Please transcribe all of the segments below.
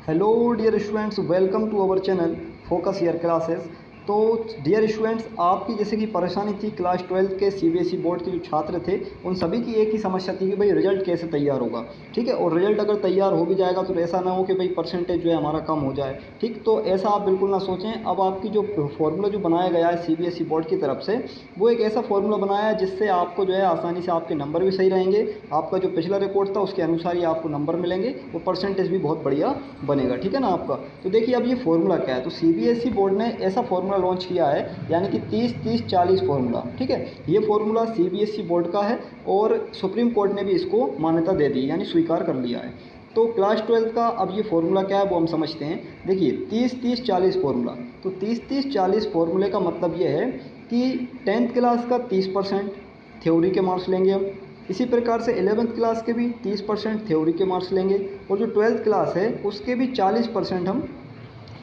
Hello dear students, welcome to our channel focus year classes. तो dear students, आपकी जैसे कि परेशानी थी क्लास 12 के सीबीएसई बोर्ड के जो छात्र थे उन सभी की एक ही समस्या थी कि भाई रिजल्ट कैसे तैयार होगा। ठीक है, और रिजल्ट अगर तैयार हो भी जाएगा तो ऐसा ना हो कि भाई परसेंटेज जो है हमारा कम हो जाए। ठीक, तो ऐसा आप बिल्कुल ना सोचें। अब आपकी जो फॉर्मूला जो बनाया गया है सीबीएसई बोर्ड की तरफ से, वो एक ऐसा फॉर्मूला बनाया है जिससे आपको जो है आसानी से आपके नंबर भी सही रहेंगे। आपका जो पिछला रिकॉर्ड था उसके अनुसार ही आपको नंबर मिलेंगे, वो परसेंटेज भी बहुत बढ़िया बनेगा। ठीक है ना आपका। तो देखिए अब ये फॉर्मूला क्या है, तो सीबीएसई बोर्ड ने ऐसा फॉर्मूला लॉन्च किया है, यानी कि 30-30-40 फॉर्मूला। ठीक है, ये फॉर्मूला सीबीएसई बोर्ड का है और सुप्रीम कोर्ट ने भी इसको मान्यता दे दी, यानी स्वीकार कर लिया है। तो क्लास 12 का अब ये फॉर्मूला क्या है वो हम समझते हैं। देखिए 30-30-40 फॉर्मूला, तो 30-30-40 फॉर्मूले का मतलब ये है कि 10th क्लास का 30% थ्योरी के मार्क्स लेंगे हम। इसी प्रकार से 11th क्लास के भी 30% थ्योरी के मार्क्स लेंगे, और जो 12th क्लास है उसके भी 40% हम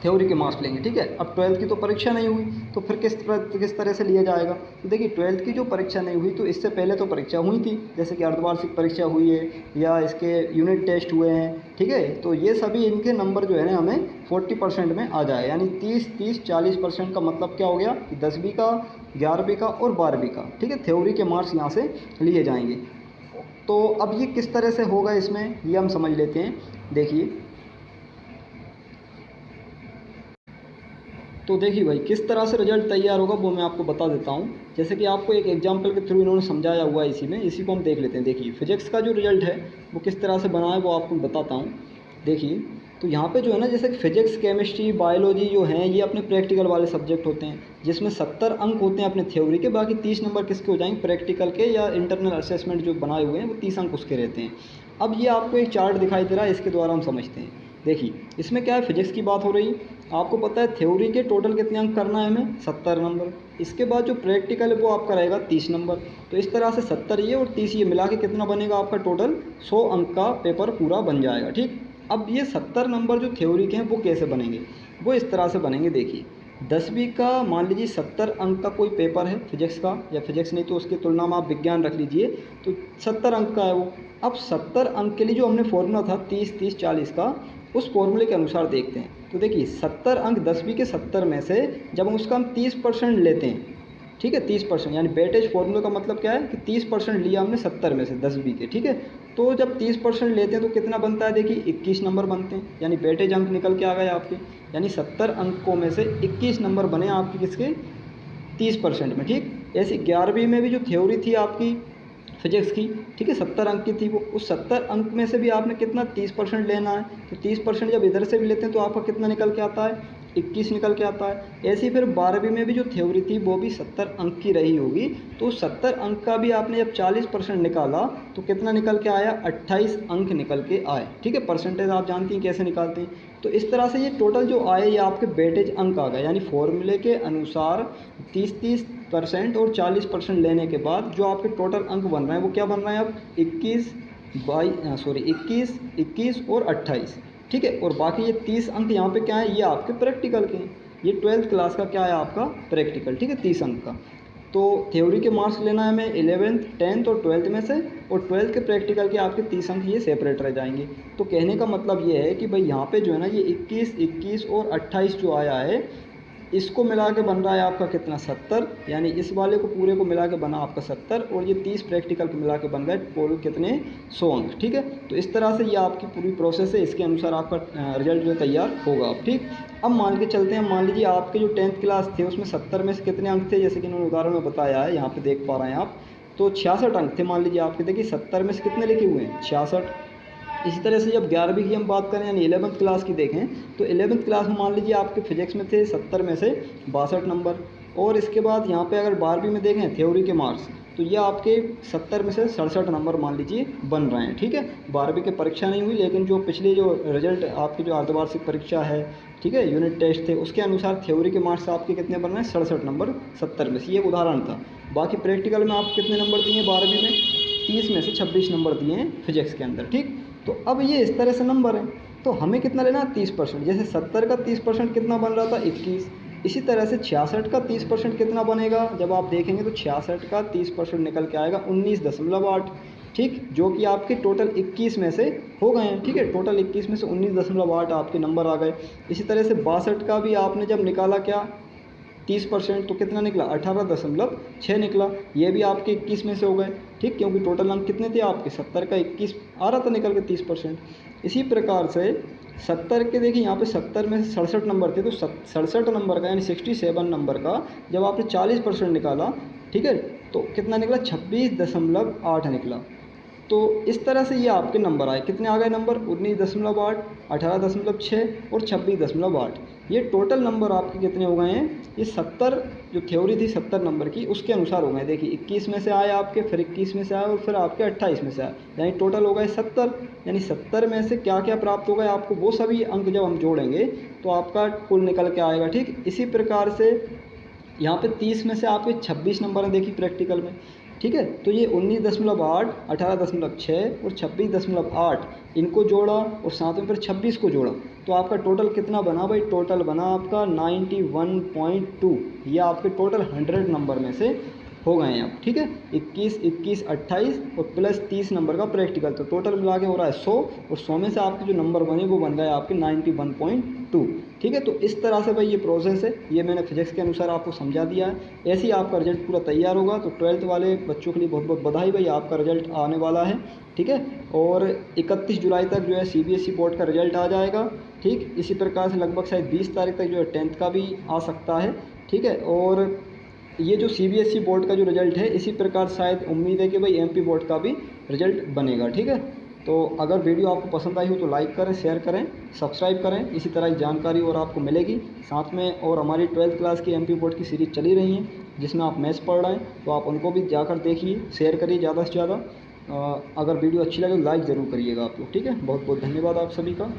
थ्योरी के मार्क्स लेंगे। ठीक है, अब 12th की तो परीक्षा नहीं हुई तो फिर किस तरह से लिया जाएगा। तो देखिए 12th की जो परीक्षा नहीं हुई तो इससे पहले तो परीक्षा हुई थी, जैसे कि अर्धवार्षिक परीक्षा हुई है या इसके यूनिट टेस्ट हुए हैं। ठीक है, तो ये सभी इनके नंबर जो है ना हमें 40% में आ जाए, यानी 30-30-40% का मतलब क्या हो गया कि 10वीं का, 11वीं का और 12वीं का, ठीक है, थ्योरी के मार्क्स यहाँ से लिए जाएंगे। तो अब ये किस तरह से होगा इसमें ये हम समझ लेते हैं। देखिए तो देखिए भाई किस तरह से रिजल्ट तैयार होगा वो मैं आपको बता देता हूँ। जैसे कि आपको एक एग्जांपल के थ्रू इन्होंने समझाया हुआ है, इसी को हम देख लेते हैं। देखिए फिजिक्स का जो रिजल्ट है वो किस तरह से बना है वो आपको बताता हूँ। देखिए तो यहाँ पे जो है ना, जैसे कि फिजिक्स, केमिस्ट्री, बायोलॉजी जो हैं ये अपने प्रैक्टिकल वाले सब्जेक्ट होते हैं, जिसमें 70 अंक होते हैं अपने थ्योरी के, बाकी 30 नंबर किसके हो जाएंगे, प्रैक्टिकल के या इंटरनल असेसमेंट जो बनाए हुए हैं वो 30 अंक उसके रहते हैं। अब ये आपको एक चार्ट दिखाई दे रहा है, इसके द्वारा हम समझते हैं। देखिए इसमें क्या है, फिजिक्स की बात हो रही है। आपको पता है थ्योरी के टोटल कितने अंक करना है हमें, 70 नंबर। इसके बाद जो प्रैक्टिकल है वो आपका रहेगा 30 नंबर। तो इस तरह से 70 ये और 30 ये मिला के कितना बनेगा आपका, टोटल 100 अंक का पेपर पूरा बन जाएगा। ठीक, अब ये 70 नंबर जो थ्योरी के हैं वो कैसे बनेंगे, वो इस तरह से बनेंगे। देखिए 10वीं का मान लीजिए 70 अंक का कोई पेपर है फिजिक्स का, या फिजिक्स नहीं तो उसकी तुलना में आप विज्ञान रख लीजिए, तो 70 अंक का है वो। अब 70 अंक के लिए जो हमने फॉर्मूला था 30-30-40 का, उस फॉर्मूले के अनुसार देखते हैं। तो देखिए 70 अंक 10वीं के 70 में से जब उसका हम 30% लेते हैं, ठीक है, 30%, यानी वेटेज फॉर्मूले का मतलब क्या है कि 30% लिया हमने 70 में से 10वीं के। ठीक है, तो जब 30% लेते हैं तो कितना बनता है, देखिए 21 नंबर बनते हैं, यानी वेटेज अंक निकल के आ गए आपके, यानी 70 अंकों में से 21 नंबर बने आपके किसके, 30% में। ठीक, ऐसे 11वीं में भी जो थ्योरी थी आपकी फिजिक्स की, ठीक है, 70 अंक की थी वो, उस 70 अंक में से भी आपने कितना 30% लेना है। तो 30% जब इधर से भी लेते हैं तो आपका कितना निकल के आता है, 21 निकल के आता है। ऐसे ही फिर 12वीं में भी जो थ्योरी थी वो भी 70 अंक की रही होगी, तो 70 अंक का भी आपने जब 40% निकाला तो कितना निकल के आया, 28 अंक निकल के आए। ठीक है, परसेंटेज आप जानती हैं कैसे निकालते हैं। तो इस तरह से ये टोटल जो आए ये आपके वेटेज अंक आ गए, यानी फॉर्मूले के अनुसार 30-30% और 40% लेने के बाद जो आपके टोटल अंक बन रहे हैं वो क्या बन रहे हैं, अब 21 21 और 28। ठीक है, और बाकी ये 30 अंक यहाँ पे क्या है, ये आपके प्रैक्टिकल के हैं। ये 12th क्लास का क्या है आपका प्रैक्टिकल। ठीक है, 30 अंक का। तो थ्योरी के मार्क्स लेना है हमें 11th, 10th और 12th में से, और 12th के प्रैक्टिकल के आपके 30 अंक ये सेपरेट रह जाएंगे। तो कहने का मतलब ये है कि भाई यहाँ पे जो है ना ये 21 और 28 जो आया है, इसको मिला के बन रहा है आपका कितना, 70, यानी इस वाले को पूरे को मिला के बना आपका 70, और ये 30 प्रैक्टिकल को मिला के बन गए टोटल कितने, 100 अंक। ठीक है, तो इस तरह से ये आपकी पूरी प्रोसेस है, इसके अनुसार आपका रिजल्ट जो है तैयार होगा। अब ठीक, अब मान के चलते हैं, मान लीजिए आपके जो 10th क्लास थे उसमें 70 में से कितने अंक थे, जैसे कि इन्होंने उदाहरण में बताया है, यहाँ पर देख पा रहे हैं आप, तो 66 अंक थे मान लीजिए आपके। देखिए 70 में से कितने लिखे हुए हैं, 66। इसी तरह से जब 11वीं की हम बात करें, यानी 11th क्लास की देखें, तो 11th क्लास में मान लीजिए आपके फिजिक्स में थे 70 में से 62 नंबर, और इसके बाद यहाँ पे अगर 12वीं में देखें थ्योरी के मार्क्स, तो ये आपके 70 में से 67 नंबर मान लीजिए बन रहे हैं। ठीक है, 12वीं की परीक्षा नहीं हुई, लेकिन जो पिछले जो रिजल्ट आपकी जो अर्धवार्षिक परीक्षा है, ठीक है, यूनिट टेस्ट थे, उसके अनुसार थ्योरी के मार्क्स आपके कितने बन रहे हैं, 67 नंबर 70 में से। ये एक उदाहरण था। बाकी प्रैक्टिकल में आप कितने नंबर दिए 12वीं में, 30 में से 26 नंबर दिए हैं फिजिक्स के अंदर। ठीक, तो अब ये इस तरह से नंबर है, तो हमें कितना लेना है, 30%। जैसे 70 का 30% कितना बन रहा था, 21। इसी तरह से 66 का 30% कितना बनेगा, जब आप देखेंगे तो 66 का 30% निकल के आएगा 19.8। ठीक, जो कि आपके टोटल 21 में से हो गए हैं। ठीक है, टोटल 21 में से 19.8 आपके नंबर आ गए। इसी तरह से 62 का भी आपने जब निकाला क्या 30% तो कितना निकला 18.6 निकला। ये भी आपके 21 में से हो गए। ठीक, क्योंकि टोटल अंक कितने थे आपके 70 का 21 आ रहा था निकल के 30%। इसी प्रकार से 70 के देखिए यहाँ पे 70 में से 67 नंबर थे, तो 67 नंबर का यानी 67 नंबर का जब आपने 40% निकाला, ठीक है, तो कितना निकला 26.8 निकला। तो इस तरह से ये आपके नंबर आए। कितने आ गए नंबर 19.8, 18.6 और 26.8। ये टोटल नंबर आपके कितने हो गए हैं, ये 70 जो थ्योरी थी 70 नंबर की उसके अनुसार हो गए। देखिए 21 में से आए आपके, फिर 21 में से आए और फिर आपके 28 में से आए, यानी टोटल हो गए 70। यानी 70 में से क्या क्या प्राप्त हो गए आपको, वो सभी अंक जब हम जोड़ेंगे तो आपका कुल निकल के आएगा। ठीक, इसी प्रकार से यहाँ पे 30 में से आपके 26 नंबर हैं देखिए प्रैक्टिकल में। ठीक है, तो ये 19.8, 18.6 और 26.8 इनको जोड़ा और साथ में फिर 26 को जोड़ा, तो आपका टोटल कितना बना भाई, टोटल बना आपका 91.2। ये आपके टोटल 100 नंबर में से हो गए हैं अब। ठीक है, 21, 21, 28 और प्लस 30 नंबर का प्रैक्टिकल, तो टोटल मिला के हो रहा है 100 और 100 में से आपके जो नंबर बने वो बन गए आपके 91.2। ठीक है, तो इस तरह से भाई ये प्रोसेस है, ये मैंने फिजिक्स के अनुसार आपको समझा दिया है। ऐसे ही आपका रिजल्ट पूरा तैयार होगा। तो 12th वाले बच्चों के लिए बहुत बहुत बधाई भाई, आपका रिजल्ट आने वाला है। ठीक है, और 31 जुलाई तक जो है CBSE बोर्ड का रिजल्ट आ जाएगा। ठीक, इसी प्रकार से लगभग शायद 20 तारीख तक जो है 10th का भी आ सकता है। ठीक है, और ये जो CBSE बोर्ड का जो रिजल्ट है, इसी प्रकार शायद उम्मीद है कि भाई MP बोर्ड का भी रिजल्ट बनेगा। ठीक है, तो अगर वीडियो आपको पसंद आई हो तो लाइक करें, शेयर करें, सब्सक्राइब करें। इसी तरह की जानकारी और आपको मिलेगी साथ में। और हमारी 12th क्लास की MP बोर्ड की सीरीज़ चली रही है जिसमें आप मैथ्स पढ़ रहे हैं, तो आप उनको भी जाकर देखिए, शेयर करिए ज़्यादा से ज़्यादा। अगर वीडियो अच्छी लगे तो लाइक ज़रूर करिएगा आप लोग। ठीक है, बहुत बहुत धन्यवाद आप सभी का।